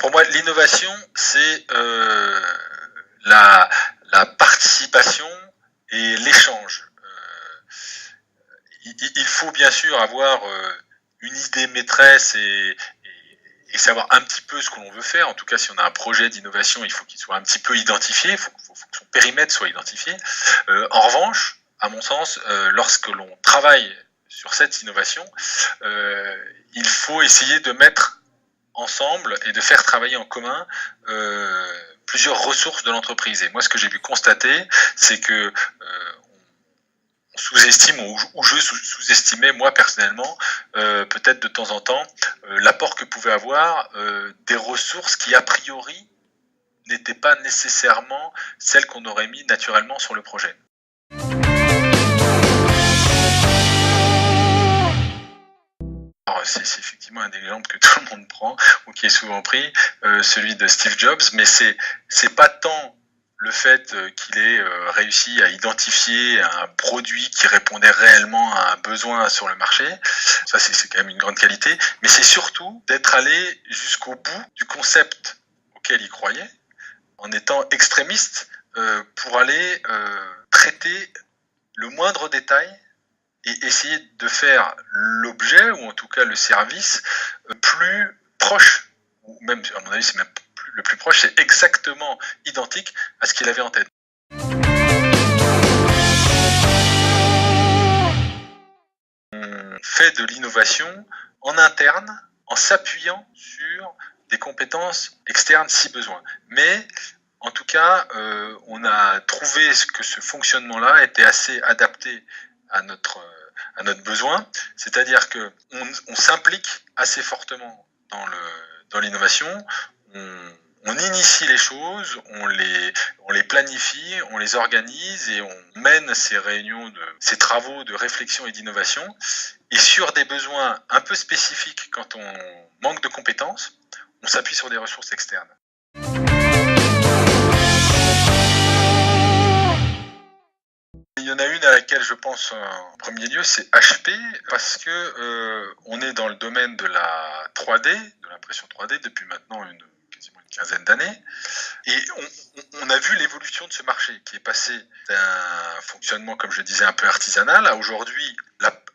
Pour moi, l'innovation, c'est la participation et l'échange. Il faut bien sûr avoir une idée maîtresse et savoir un petit peu ce que l'on veut faire. En tout cas, si on a un projet d'innovation, il faut qu'il soit un petit peu identifié, faut que son périmètre soit identifié. En revanche, à mon sens, lorsque l'on travaille sur cette innovation, il faut essayer de mettre ensemble et de faire travailler en commun plusieurs ressources de l'entreprise. Et moi, ce que j'ai pu constater, c'est que on sous-estime, ou je sous-estimais moi personnellement, peut-être de temps en temps, l'apport que pouvaient avoir des ressources qui a priori n'étaient pas nécessairement celles qu'on aurait mis naturellement sur le projet. Alors, c'est effectivement un exemple que tout le monde prend ou qui est souvent pris, celui de Steve Jobs, mais c'est pas tant le fait qu'il ait réussi à identifier un produit qui répondait réellement à un besoin sur le marché, ça c'est quand même une grande qualité, mais c'est surtout d'être allé jusqu'au bout du concept auquel il croyait, en étant extrémiste pour aller traiter le moindre détail et essayer de faire l'objet, ou en tout cas le service, plus proche, ou même, à mon avis, c'est même le plus proche, c'est exactement identique à ce qu'il avait en tête. On fait de l'innovation en interne, en s'appuyant sur des compétences externes si besoin. Mais en tout cas, on a trouvé que ce fonctionnement-là était assez adapté à notre besoin, c'est-à-dire qu'on s'implique assez fortement dans l'innovation, on initie les choses, on les planifie, on les organise et on mène ces travaux de réflexion et d'innovation. Et sur des besoins un peu spécifiques, quand on manque de compétences, on s'appuie sur des ressources externes. Il y en a une à laquelle je pense en premier lieu, c'est HP, parce que on est dans le domaine de la 3D, de l'impression 3D depuis maintenant quasiment une quinzaine d'années, et on a vu l'évolution de ce marché qui est passé d'un fonctionnement, comme je disais, un peu artisanal à aujourd'hui,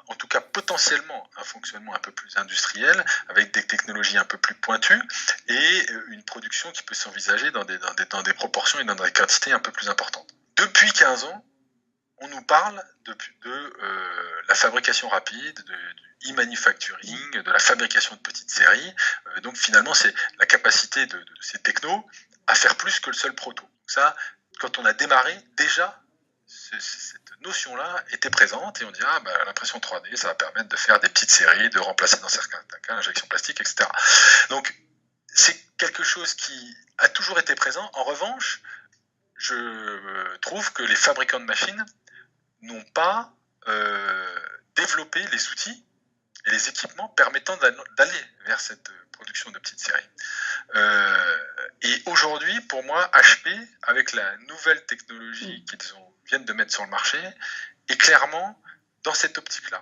en tout cas potentiellement, un fonctionnement un peu plus industriel, avec des technologies un peu plus pointues et une production qui peut s'envisager dans des proportions et dans des quantités un peu plus importantes. Depuis 15 ans, on nous parle de la fabrication rapide, du e-manufacturing, de la fabrication de petites séries. Donc finalement, c'est la capacité de ces technos à faire plus que le seul proto. Ça, quand on a démarré, déjà, cette notion-là était présente et on dit l'impression 3D, ça va permettre de faire des petites séries, de remplacer dans certains cas l'injection plastique, etc. Donc c'est quelque chose qui a toujours été présent. En revanche, je trouve que les fabricants de machines n'ont pas développé les outils et les équipements permettant d'aller vers cette production de petites séries. Et aujourd'hui, pour moi, HP, avec la nouvelle technologie qu'ils viennent de mettre sur le marché, est clairement dans cette optique-là.